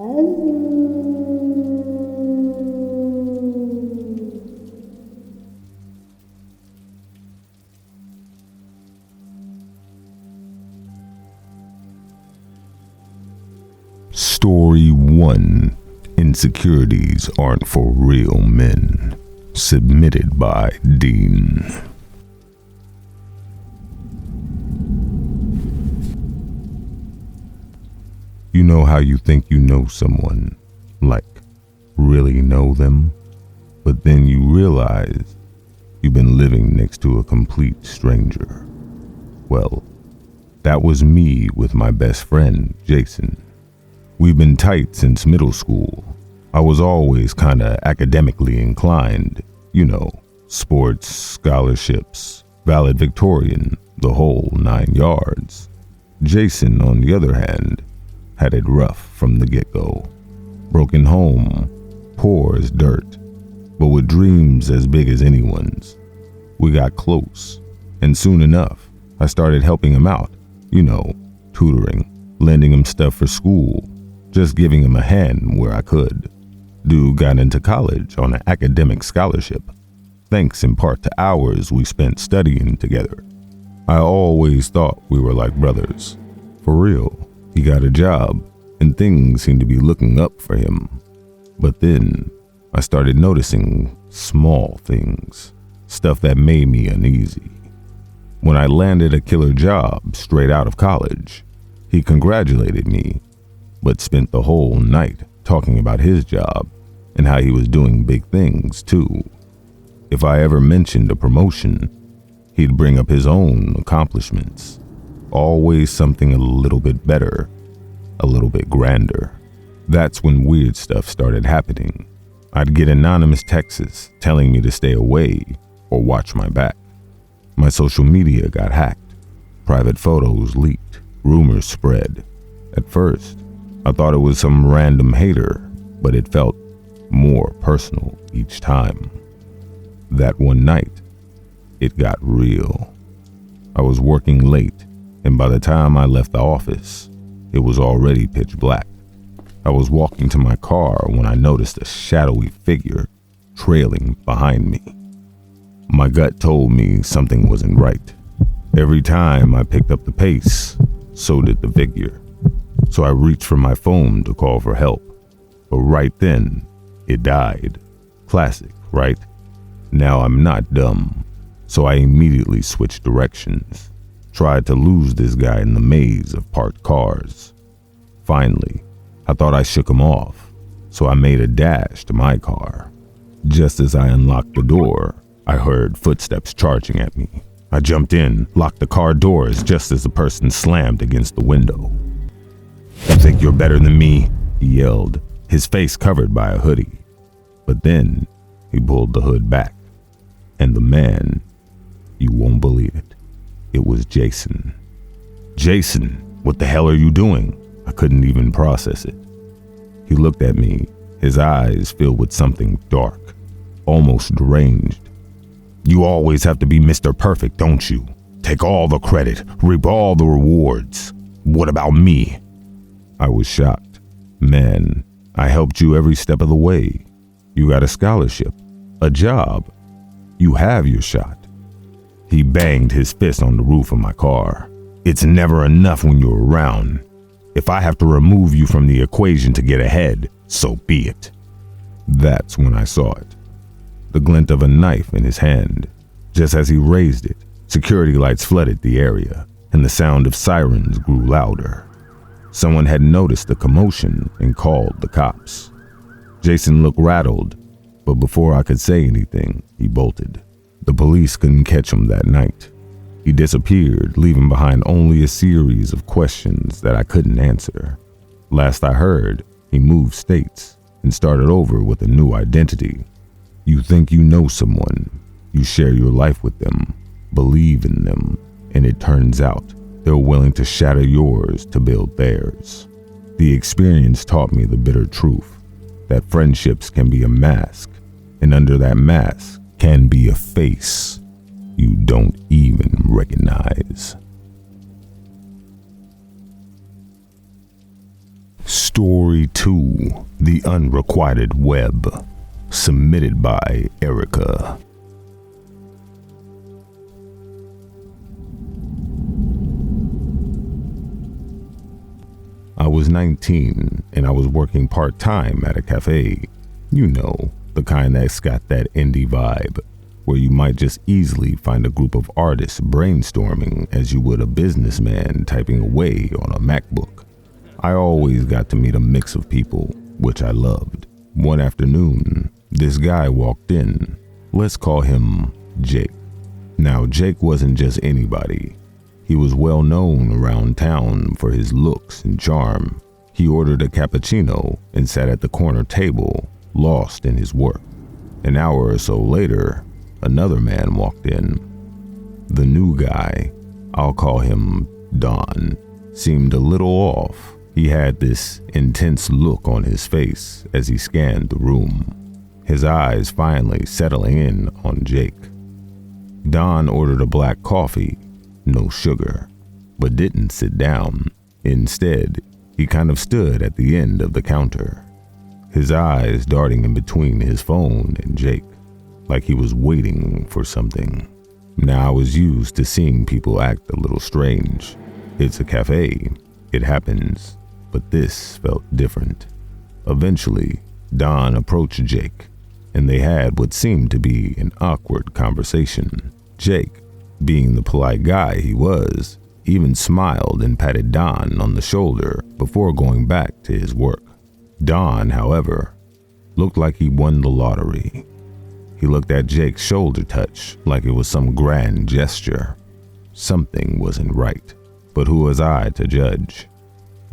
Story 1. Insecurities Aren't for Real Men. Submitted by Dean. You know how you think you know someone, like really know them, but then you realize you've been living next to a complete stranger. Well, that was me with my best friend, Jason. We've been tight since middle school. I was always kinda academically inclined, sports, scholarships, valedictorian, the whole 9 yards. Jason, on the other hand, had it rough from the get-go. Broken home, poor as dirt, but with dreams as big as anyone's. We got close, and soon enough, I started helping him out, tutoring, lending him stuff for school, just giving him a hand where I could. Dude got into college on an academic scholarship, thanks in part to hours we spent studying together. I always thought we were like brothers. For real, he got a job, and things seemed to be looking up for him. But then, I started noticing small things, stuff that made me uneasy. When I landed a killer job straight out of college, he congratulated me, but spent the whole night talking about his job and how he was doing big things too. If I ever mentioned a promotion, he'd bring up his own accomplishments. Always something a little bit better, a little bit grander. That's when weird stuff started happening. I'd get anonymous texts telling me to stay away or watch my back. My social media got hacked. Private photos leaked. Rumors spread. At first, I thought it was some random hater, but it felt more personal each time. That one night, it got real. I was working late, and by the time I left the office, it was already pitch black. I was walking to my car when I noticed a shadowy figure trailing behind me. My gut told me something wasn't right. Every time I picked up the pace, so did the figure. So I reached for my phone to call for help. But right then, it died. Classic, right? Now I'm not dumb, so I immediately switched directions. Tried to lose this guy in the maze of parked cars. Finally, I thought I shook him off, so I made a dash to my car. Just as I unlocked the door, I heard footsteps charging at me. I jumped in, locked the car doors just as the person slammed against the window. "You think you're better than me?" he yelled, his face covered by a hoodie. But then he pulled the hood back, and the man, you won't believe it was Jason. "Jason, what the hell are you doing?" I couldn't even process it. He looked at me, his eyes filled with something dark, almost deranged. "You always have to be Mr. Perfect, don't you? Take all the credit, reap all the rewards. What about me?" I was shocked. "Man, I helped you every step of the way. You got a scholarship, a job. You have your shot." He banged his fist on the roof of my car. "It's never enough when you're around. If I have to remove you from the equation to get ahead, so be it." That's when I saw it. The glint of a knife in his hand. Just as he raised it, security lights flooded the area, and the sound of sirens grew louder. Someone had noticed the commotion and called the cops. Jason looked rattled, but before I could say anything, he bolted. The police couldn't catch him that night. He disappeared, leaving behind only a series of questions that I couldn't answer. Last I heard, he moved states and started over with a new identity. You think you know someone, you share your life with them, believe in them, and it turns out they're willing to shatter yours to build theirs. The experience taught me the bitter truth, that friendships can be a mask, and under that mask can be a face you don't even recognize. Story 2, The Unrequited Web, submitted by Erica. I was 19 and I was working part-time at a cafe. You know, the kind that's got that indie vibe, where you might just easily find a group of artists brainstorming as you would a businessman typing away on a MacBook. I always got to meet a mix of people, which I loved. One afternoon, this guy walked in. Let's call him Jake. Now, Jake wasn't just anybody. He was well known around town for his looks and charm. He ordered a cappuccino and sat at the corner table, lost in his work. An hour or so later, another man walked in. The new guy, I'll call him Don, seemed a little off. He had this intense look on his face as he scanned the room, his eyes finally settling in on Jake. Don ordered a black coffee, no sugar, but didn't sit down. Instead, he kind of stood at the end of the counter, his eyes darting in between his phone and Jake, like he was waiting for something. Now, I was used to seeing people act a little strange. It's a cafe, it happens, but this felt different. Eventually, Don approached Jake, and they had what seemed to be an awkward conversation. Jake, being the polite guy he was, even smiled and patted Don on the shoulder before going back to his work. Don, however, looked like he won the lottery. He looked at Jake's shoulder touch like it was some grand gesture. Something wasn't right, but who was I to judge?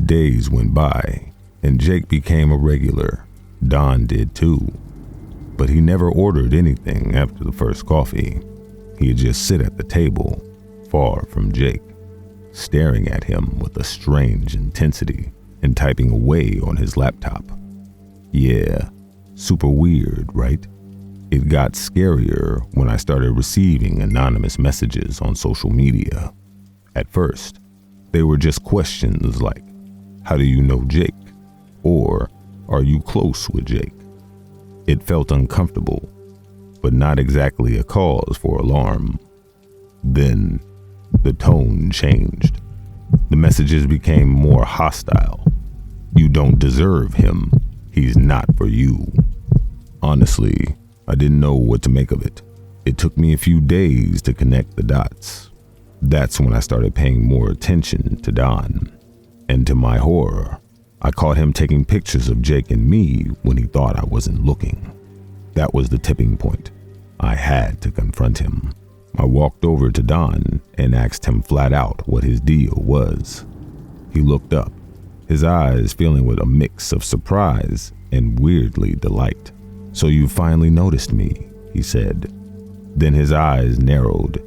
Days went by, and Jake became a regular. Don did too, but he never ordered anything after the first coffee. He'd just sit at the table, far from Jake, staring at him with a strange intensity and typing away on his laptop. Yeah, super weird, right? It got scarier when I started receiving anonymous messages on social media. At first, they were just questions like, "How do you know Jake?" Or, "Are you close with Jake?" It felt uncomfortable, but not exactly a cause for alarm. Then, the tone changed. The messages became more hostile. "You don't deserve him. He's not for you." Honestly, I didn't know what to make of it. It took me a few days to connect the dots. That's when I started paying more attention to Don. And to my horror, I caught him taking pictures of Jake and me when he thought I wasn't looking. That was the tipping point. I had to confront him. I walked over to Don and asked him flat out what his deal was. He looked up, his eyes filling with a mix of surprise and weirdly delight. "So you finally noticed me," he said. Then his eyes narrowed.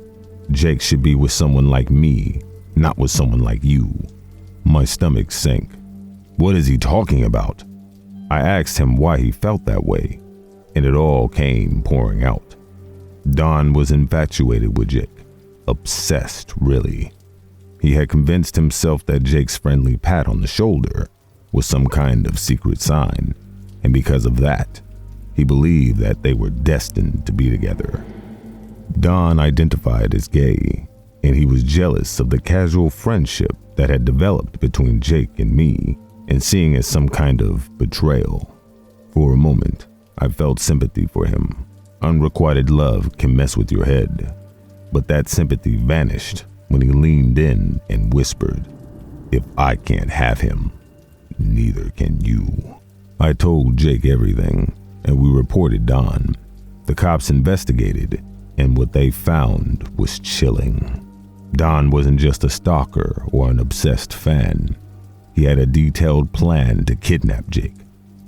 "Jake should be with someone like me, not with someone like you." My stomach sank. What is he talking about? I asked him why he felt that way, and it all came pouring out. Don was infatuated with Jake. Obsessed, really. He had convinced himself that Jake's friendly pat on the shoulder was some kind of secret sign, and because of that, he believed that they were destined to be together. Don identified as gay, and he was jealous of the casual friendship that had developed between Jake and me, and seeing as some kind of betrayal. For a moment, I felt sympathy for him. Unrequited love can mess with your head, but that sympathy vanished when he leaned in and whispered, "If I can't have him, neither can you." I told Jake everything, and we reported Don. The cops investigated, and what they found was chilling. Don wasn't just a stalker or an obsessed fan. He had a detailed plan to kidnap Jake,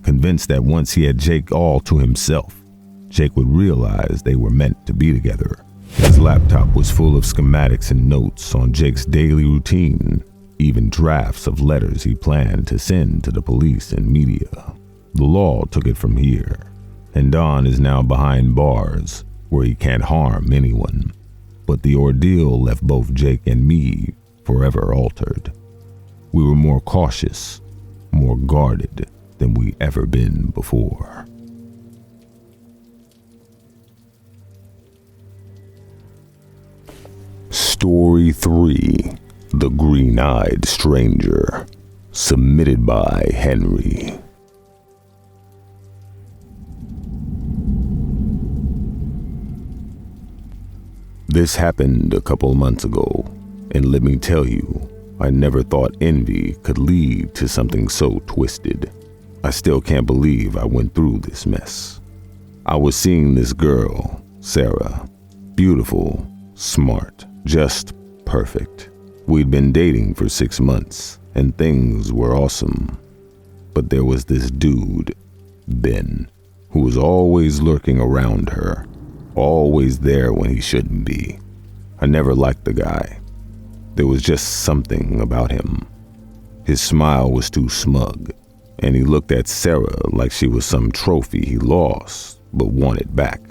convinced that once he had Jake all to himself, Jake would realize they were meant to be together. His laptop was full of schematics and notes on Jake's daily routine, even drafts of letters he planned to send to the police and media. The law took it from here, and Don is now behind bars where he can't harm anyone. But the ordeal left both Jake and me forever altered. We were more cautious, more more guarded than we ever been before. Story 3, The Green-Eyed Stranger, submitted by Henry. This happened a couple months ago, and let me tell you, I never thought envy could lead to something so twisted. I still can't believe I went through this mess. I was seeing this girl, Sarah, beautiful, smart, just perfect. We'd been dating for 6 months, and things were awesome. But there was this dude, Ben, who was always lurking around her, always there when he shouldn't be. I never liked the guy. There was just something about him. His smile was too smug, and he looked at Sarah like she was some trophy he lost but wanted back.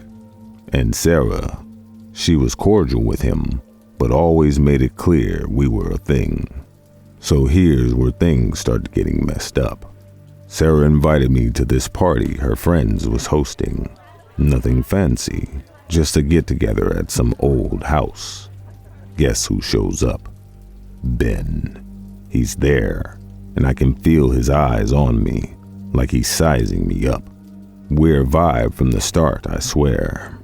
And Sarah, she was cordial with him, but always made it clear we were a thing. So here's where things started getting messed up. Sarah invited me to this party her friends was hosting. Nothing fancy, just a get-together at some old house. Guess who shows up? Ben. He's there, and I can feel his eyes on me, like he's sizing me up. Weird vibe from the start, I swear.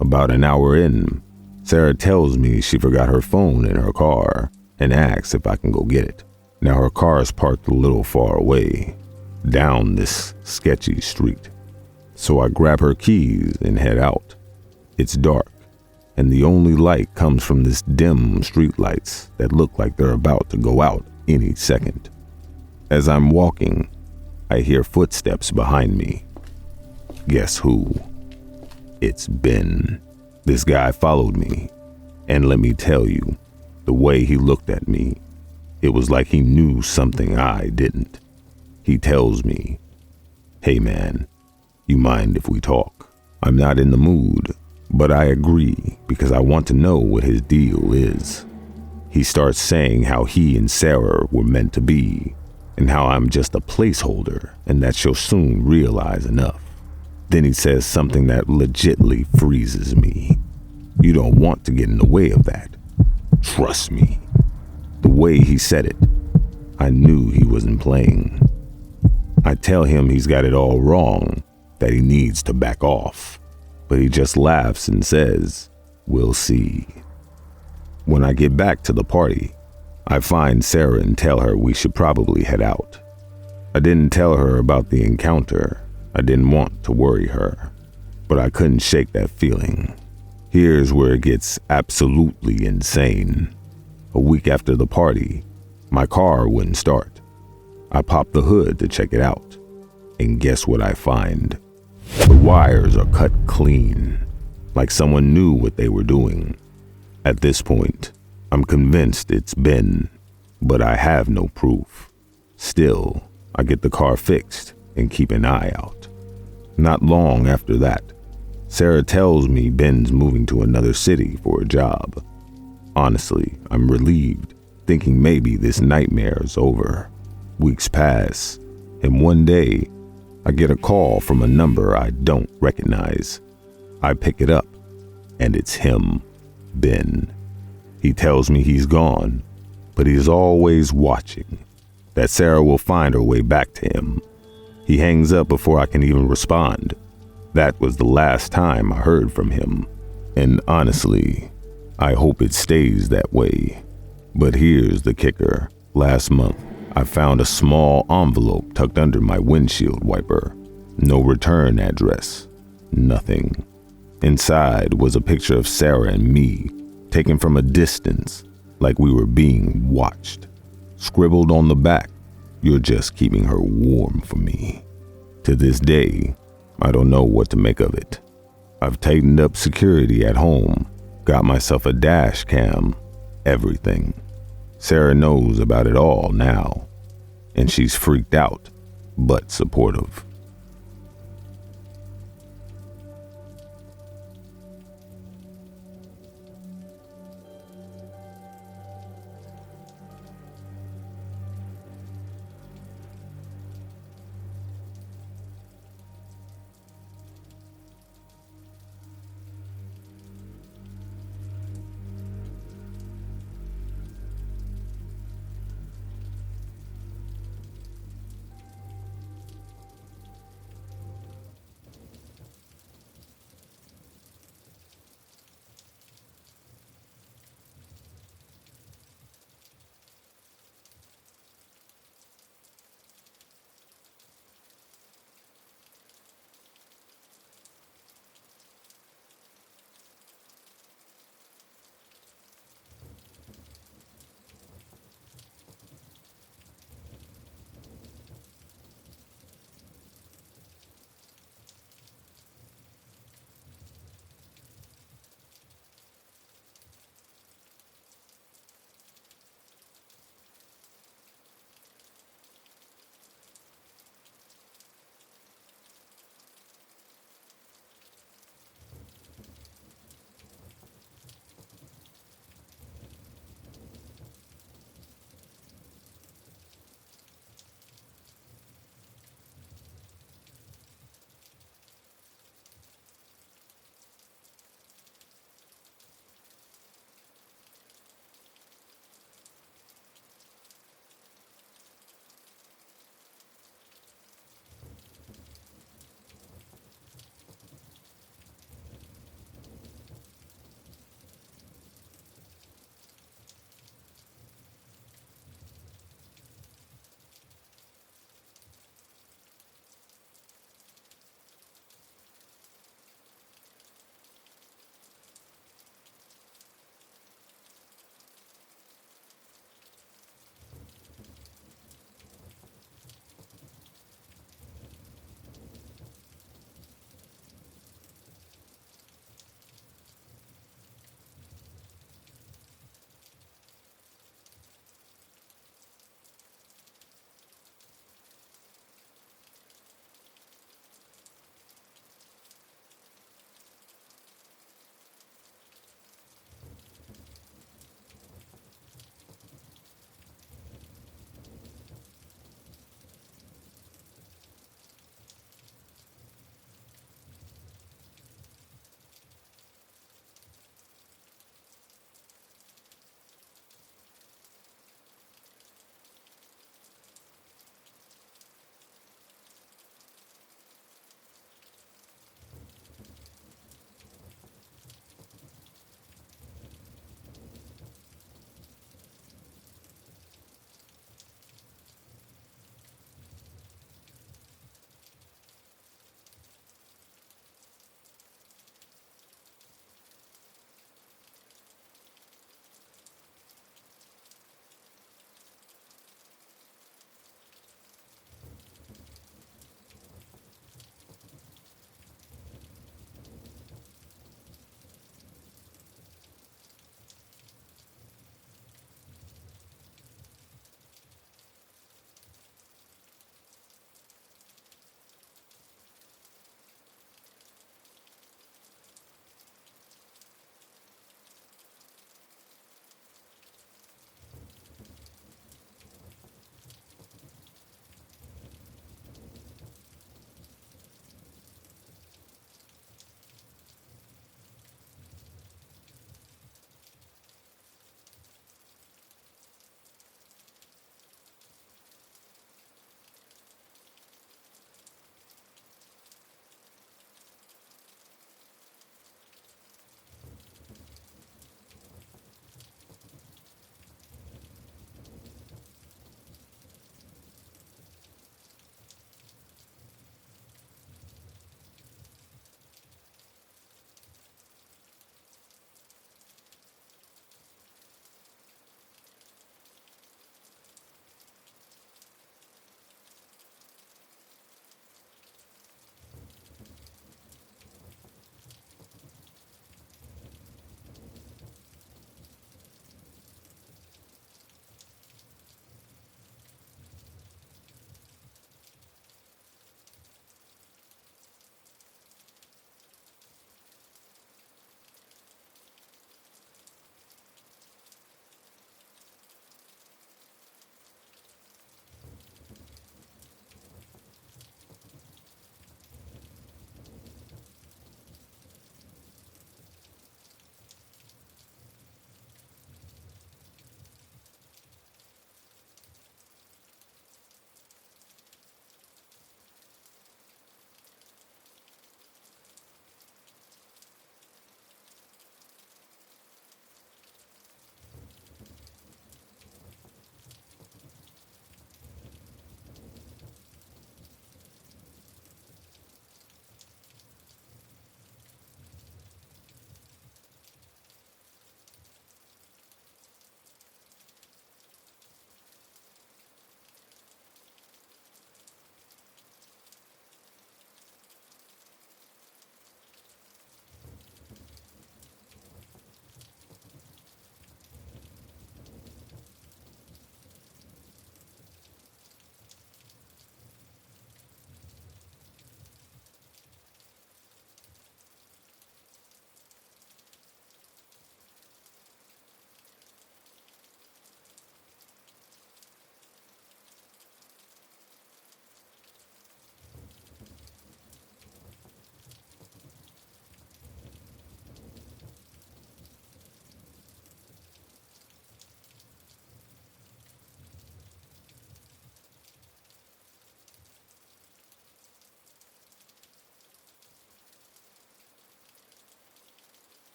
About an hour in, Sarah tells me she forgot her phone in her car and asks if I can go get it. Now her car is parked a little far away, down this sketchy street. So I grab her keys and head out. It's dark, and the only light comes from this dim streetlights that look like they're about to go out any second. As I'm walking, I hear footsteps behind me. Guess who? It's Ben. This guy followed me, and let me tell you, the way he looked at me, it was like he knew something I didn't. He tells me, "Hey man, you mind if we talk?" I'm not in the mood, but I agree because I want to know what his deal is. He starts saying how he and Sarah were meant to be, and how I'm just a placeholder and that she'll soon realize enough. Then he says something that legitly freezes me. You don't want to get in the way of that. Trust me. The way he said it, I knew he wasn't playing. I tell him he's got it all wrong, that he needs to back off, but he just laughs and says, "We'll see." When I get back to the party, I find Sarah and tell her we should probably head out. I didn't tell her about the encounter. I didn't want to worry her, but I couldn't shake that feeling. Here's where it gets absolutely insane. A week after the party, my car wouldn't start. I popped the hood to check it out, and guess what I find? The wires are cut clean, like someone knew what they were doing. At this point, I'm convinced it's Ben, but I have no proof. Still, I get the car fixed and keep an eye out. Not long after that, Sarah tells me Ben's moving to another city for a job. Honestly, I'm relieved, thinking maybe this nightmare is over. Weeks pass, and one day, I get a call from a number I don't recognize. I pick it up, and it's him, Ben. He tells me he's gone, but he's always watching, that Sarah will find her way back to him. He hangs up before I can even respond. That was the last time I heard from him, and honestly, I hope it stays that way. But here's the kicker. Last month, I found a small envelope tucked under my windshield wiper. No return address. Nothing. Inside was a picture of Sarah and me, taken from a distance, like we were being watched. Scribbled on the back, "You're just keeping her warm for me." To this day, I don't know what to make of it. I've tightened up security at home, got myself a dash cam, everything. Sarah knows about it all now, and she's freaked out, but supportive.